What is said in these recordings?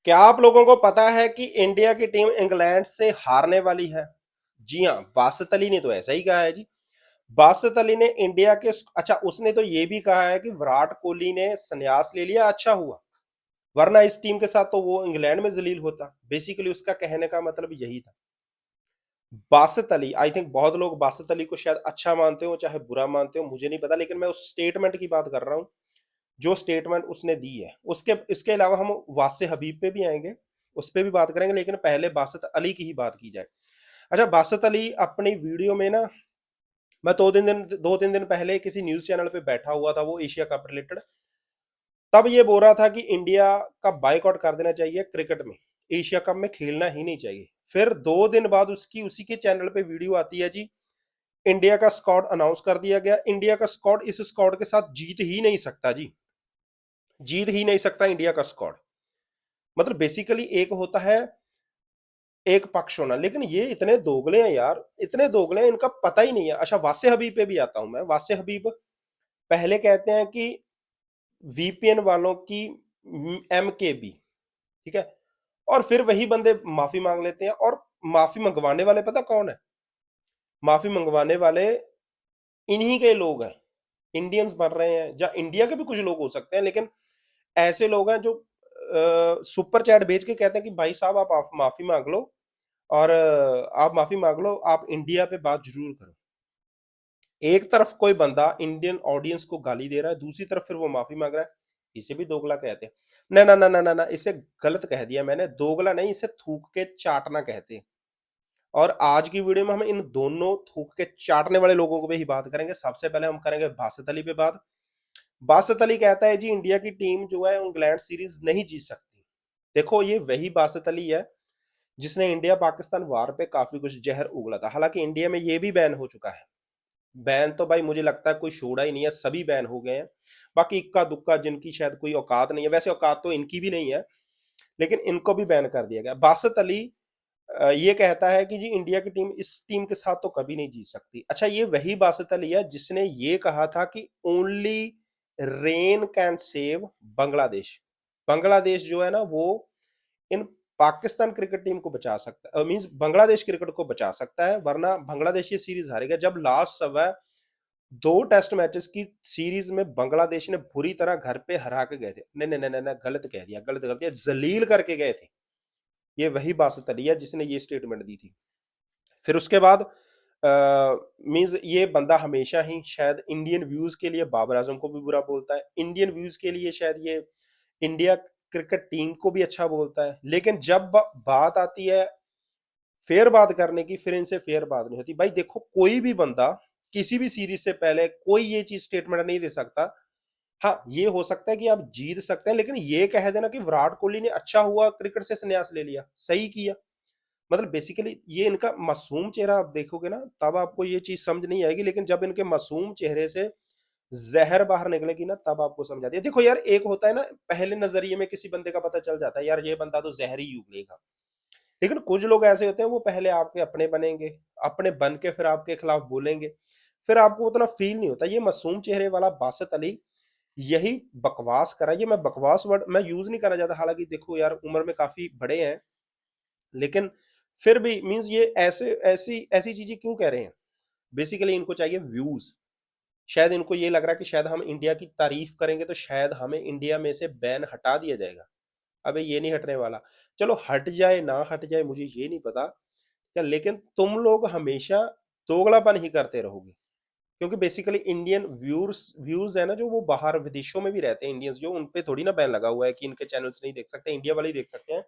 क्या आप लोगों को पता है कि इंडिया की टीम इंग्लैंड से हारने वाली है? जी हाँ, बासत अली ने तो ऐसा ही कहा है जी। बासत अली ने इंडिया के, अच्छा उसने तो ये भी कहा है कि विराट कोहली ने संन्यास ले लिया, अच्छा हुआ, वरना इस टीम के साथ तो वो इंग्लैंड में जलील होता। बेसिकली उसका कहने का मतलब यही था। बासत अली, आई थिंक बहुत लोग बासत अली को शायद अच्छा मानते हो चाहे बुरा मानते हो, मुझे नहीं पता, लेकिन मैं उस स्टेटमेंट की बात कर रहा हूँ जो स्टेटमेंट उसने दी है। उसके इसके अलावा हम वासे हबीब पे भी आएंगे, उस पर भी बात करेंगे, लेकिन पहले बासत अली की ही बात की जाए। अच्छा, बासत अली अपनी वीडियो में ना, मैं 2-3 दिन पहले किसी न्यूज चैनल पे बैठा हुआ था, वो एशिया कप रिलेटेड, तब ये बोल रहा था कि इंडिया का बाइकआउट कर देना चाहिए क्रिकेट में, एशिया कप में खेलना ही नहीं चाहिए। फिर 2 दिन बाद उसकी उसी के चैनल पे वीडियो आती है जी, इंडिया का स्क्वाड अनाउंस कर दिया गया, इंडिया का स्क्वाड इस स्क्वाड के साथ जीत ही नहीं सकता जी, जीत ही नहीं सकता इंडिया का स्क्वाड। मतलब बेसिकली एक होता है एक पक्ष होना, लेकिन ये इतने दोगले हैं यार, इतने दोगले हैं, इनका पता ही नहीं है। अच्छा, वासे हबीब पे भी आता हूं मैं। वासे हबीब पहले कहते हैं कि वीपीएन वालों की एमकेबी, ठीक है, और फिर वही बंदे माफी मांग लेते हैं। और माफी मंगवाने वाले पता कौन है? माफी मंगवाने वाले इन्हीं के लोग हैं, इंडियंस बन रहे हैं, या इंडिया के भी कुछ लोग हो सकते हैं, लेकिन ऐसे लोग हैं जो सुपर चैट भेज के कहते हैं कि भाई साहब आप माफी मांग लो, और आप माफी मांग लो, आप इंडिया पे बात जरूर करो। एक तरफ कोई बंदा इंडियन ऑडियंस को गाली दे रहा है, दूसरी तरफ फिर वो माफी मांग रहा है। इसे भी दोगला कहते हैं? ना ना ना ना ना ना, इसे गलत कह दिया मैंने, दोगला नहीं, इसे थूक के चाटना कहते हैं। और आज की वीडियो में हम इन दोनों थूक के चाटने वाले लोगों को पे ही बात करेंगे। सबसे पहले हम करेंगे बासत अली पे बात। बासत अली कहता है जी इंडिया की टीम जो है इंग्लैंड सीरीज नहीं जीत सकती। देखो, ये वही बासत अली है जिसने इंडिया पाकिस्तान वार पे काफी कुछ जहर उगला था। हालांकि इंडिया में ये भी बैन हो चुका है। बैन तो भाई मुझे लगता है कोई छोड़ा ही नहीं है, सभी बैन हो गए हैं। बाकी इक्का दुक्का जिनकी शायद कोई औकात नहीं है, वैसे औकात तो इनकी भी नहीं है, लेकिन इनको भी बैन कर दिया गया। बासत अली ये कहता है कि जी इंडिया की टीम इस टीम के साथ तो कभी नहीं जीत सकती। अच्छा, ये वही बासत अली है जिसने ये कहा था कि only rain can save Bangladesh. Bangladesh जो है ना, वो इन पाकिस्तान क्रिकेट टीम को बचा सकता है, मींस बांग्लादेश क्रिकेट को बचा सकता है, वरना बांग्लादेश ये सीरीज हारेगा। जब लास्ट समय 2 टेस्ट मैचेस की सीरीज में बांग्लादेश ने बुरी तरह घर पे हरा के गए थे, नहीं नहीं नहीं नहीं, गलत कह दिया, गलत कर दिया, जलील करके गए थे। ये वही बासत अली है जिसने ये स्टेटमेंट दी थी। फिर उसके बाद मींस ये बंदा हमेशा ही शायद इंडियन व्यूज के लिए बाबर आजम को भी बुरा बोलता है, इंडियन व्यूज के लिए शायद ये इंडिया क्रिकेट टीम को भी अच्छा बोलता है, लेकिन जब बात आती है फेयर बात करने की, फिर इनसे फेयर बात नहीं होती। भाई देखो, कोई भी बंदा किसी भी सीरीज से पहले कोई ये चीज स्टेटमेंट नहीं दे सकता। हाँ, ये हो सकता है कि आप जीत सकते हैं, लेकिन ये कह देना कि विराट कोहली ने अच्छा हुआ क्रिकेट से संन्यास ले लिया, सही किया, मतलब बेसिकली ये इनका मासूम चेहरा आप देखोगे ना, तब आपको ये चीज समझ नहीं आएगी, लेकिन जब इनके मासूम चेहरे से जहर बाहर निकलेगी ना, तब आपको समझ आती है। देखो यार, एक होता है ना, पहले नजरिए में किसी बंदे का पता चल जाता है यार ये बंदा तो जहर ही उगलेगा, लेकिन कुछ लोग ऐसे होते हैं वो पहले आपके अपने बनेंगे, अपने बन के फिर आपके खिलाफ बोलेंगे, फिर आपको उतना फील नहीं होता। ये मासूम चेहरे वाला बासत अली यही बकवास करा। ये मैं बकवास वर्ड मैं यूज नहीं करना चाहता, हालांकि देखो यार उम्र में काफी बड़े हैं, लेकिन फिर भी मींस ये ऐसे ऐसी ऐसी चीजें क्यों कह रहे हैं? बेसिकली इनको चाहिए व्यूज। शायद इनको ये लग रहा है कि शायद हम इंडिया की तारीफ करेंगे तो शायद हमें इंडिया में से बैन हटा दिया जाएगा। अबे ये नहीं हटने वाला। चलो हट जाए ना हट जाए मुझे ये नहीं पता क्या, लेकिन तुम लोग हमेशा दोगलापन ही करते रहोगे, क्योंकि बेसिकली इंडियन व्यूर्स व्यूज है ना, जो वो बाहर विदेशों में भी रहते हैं इंडियंस, जो उन पे थोड़ी ना बैन लगा हुआ है कि इनके चैनल्स नहीं देख सकते, इंडिया वाले ही देख सकते हैं।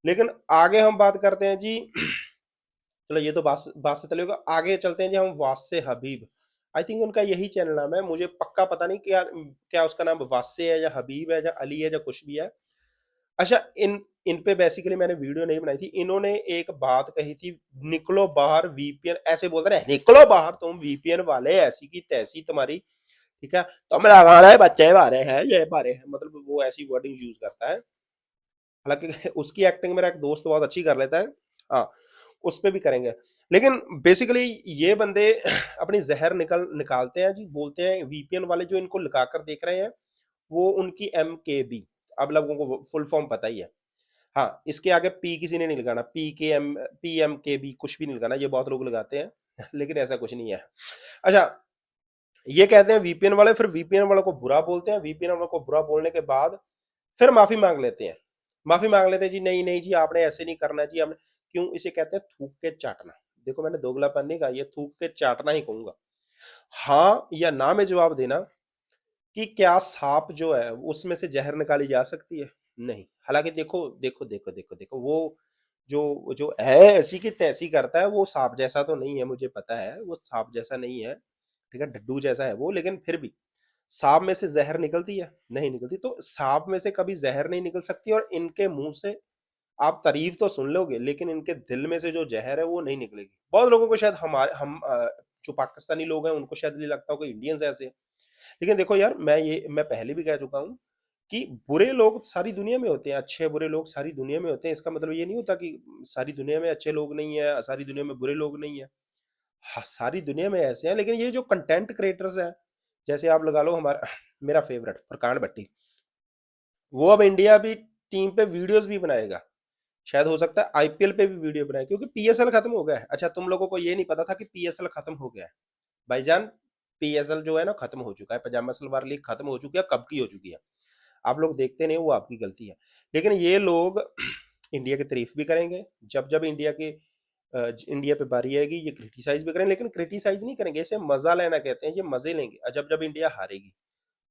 लेकिन आगे हम बात करते हैं जी। चलो ये तो बात से चले होगा, आगे चलते हैं जी हम वासे हबीब। आई थिंक उनका यही चैनल नाम है, मुझे पक्का पता नहीं क्या क्या उसका नाम वासे है या हबीब है या अली है या कुछ भी है। अच्छा, इन पे बेसिकली मैंने वीडियो नहीं बनाई थी, इन्होंने एक बात कही थी, निकलो बाहर वीपीएन, ऐसे बोलते रहे, निकलो बाहर तुम वीपीएन वाले, ऐसी की तैसी तुम्हारी, ठीक है, तुम लगाना है बच्चे बारे हैं ये बारे हैं, मतलब वो ऐसी वर्डिंग यूज करता है। हालांकि उसकी एक्टिंग मेरा एक दोस्त बहुत अच्छी कर लेता है। हाँ, उस पे भी करेंगे, लेकिन बेसिकली ये बंदे अपनी जहर निकालते हैं जी, बोलते हैं वीपीएन वाले जो इनको लिखा कर देख रहे हैं, वो उनकी एम के बी, अब लोगों को फुल फॉर्म पता ही है। हाँ, इसके आगे पी किसी ने नहीं लगाना, पीएमकेबी कुछ भी नहीं लगाना, ये बहुत लोग लगाते हैं लेकिन ऐसा कुछ नहीं है। अच्छा, ये कहते हैं वीपीएन वाले, फिर वीपीएन वालों को बुरा बोलते हैं, वीपीएन वालों को बुरा बोलने के बाद फिर माफी मांग लेते हैं। माफी मांग लेते हैं जी, नहीं नहीं जी आपने ऐसे नहीं करना जी, आपने क्यों, इसे कहते हैं थूक के चाटना। देखो मैंने दोगलापन नहीं कहा, ये थूक के चाटना ही कहूंगा। हाँ या ना में जवाब देना कि क्या सांप जो है उसमें से जहर निकाली जा सकती है? नहीं। हालांकि देखो देखो देखो देखो देखो वो जो जो है ऐसी की तैसी करता है, वो सांप जैसा तो नहीं है, मुझे पता है वो सांप जैसा नहीं है, ठीक है, डड्डू जैसा है वो, लेकिन फिर भी सांप में से जहर निकलती है? नहीं निकलती। तो सांप में से कभी जहर नहीं निकल सकती, और इनके मुंह से आप तारीफ तो सुन लोगे लेकिन इनके दिल में से जो जहर है वो नहीं निकलेगी। बहुत लोगों को शायद जो पाकिस्तानी लोग हैं उनको शायद ये लगता हो कि इंडियंस ऐसे हैं। लेकिन देखो यार, मैं पहले भी कह चुका हूँ कि बुरे लोग सारी दुनिया में होते हैं, अच्छे बुरे लोग सारी दुनिया में होते हैं। इसका मतलब ये नहीं होता कि सारी दुनिया में अच्छे लोग नहीं है, सारी दुनिया में बुरे लोग नहीं है। हाँ, सारी दुनिया में ऐसे हैं, लेकिन ये जो कंटेंट क्रिएटर्स हैं, जैसे आप लगा लो हमारा मेरा फेवरेट फरकान भट्टी, वो अब इंडिया भी टीम पे वीडियोस भी बनाएगा। शायद हो सकता है आईपीएल पे भी वीडियो बनाए, क्योंकि पीएसएल खत्म हो गया है। अच्छा, तुम लोगों को ये नहीं पता था कि पीएसएल खत्म हो गया है। भाईजान, पीएसएल जो है ना खत्म हो चुका है, पजामा सलवार लीग खत्म हो चुकी है, कब की हो चुकी है। आप लोग देखते नहीं, वो आपकी गलती है। लेकिन ये लोग इंडिया की तारीफ भी करेंगे, जब जब इंडिया पे बारी आएगी ये क्रिटिसाइज भी करेंगे, लेकिन क्रिटिसाइज नहीं करेंगे, इसे मजा लेना कहते हैं, ये मजे लेंगे। और जब जब इंडिया हारेगी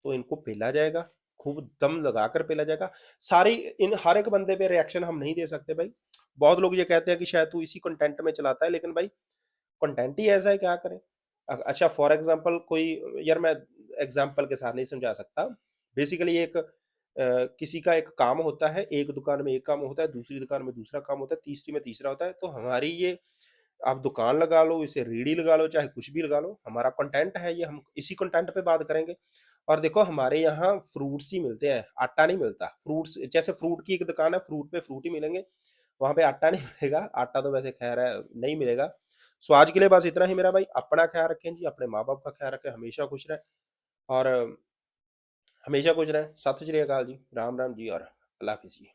तो इनको पेला जाएगा, खूब दम लगाकर पेला जाएगा। सारी इन हर एक बंदे पे रिएक्शन हम नहीं दे सकते भाई। बहुत लोग ये कहते हैं कि शायद तू इसी कंटेंट में चलाता है, लेकिन भाई कंटेंट ही ऐसा है, क्या करें। अच्छा, फॉर एग्जांपल कोई, यार मैं एग्जांपल के साथ नहीं समझा सकता। बेसिकली एक किसी का एक काम होता है, एक दुकान में एक काम होता है, दूसरी दुकान में दूसरा काम होता है, तीसरी में तीसरा होता है। तो हमारी ये, आप दुकान लगा लो, इसे रेडी लगा लो, चाहे कुछ भी लगा लो, हमारा कंटेंट है ये, हम इसी कंटेंट पे बात करेंगे। और देखो हमारे यहाँ फ्रूट्स ही मिलते हैं, आटा नहीं मिलता। फ्रूट्स जैसे फ्रूट की एक दुकान है, फ्रूट पे फ्रूट ही मिलेंगे, वहां पे आटा नहीं मिलेगा। आटा तो वैसे खैर है नहीं मिलेगा। सो आज के लिए बस इतना ही मेरा भाई। अपना ख्याल रखें जी, अपने माँ बाप का ख्याल रखें, हमेशा खुश रहें, और हमेशा खुश रहें। सत श्री अकाल जी, राम राम जी, और अल्लाह हाफिज़ जी।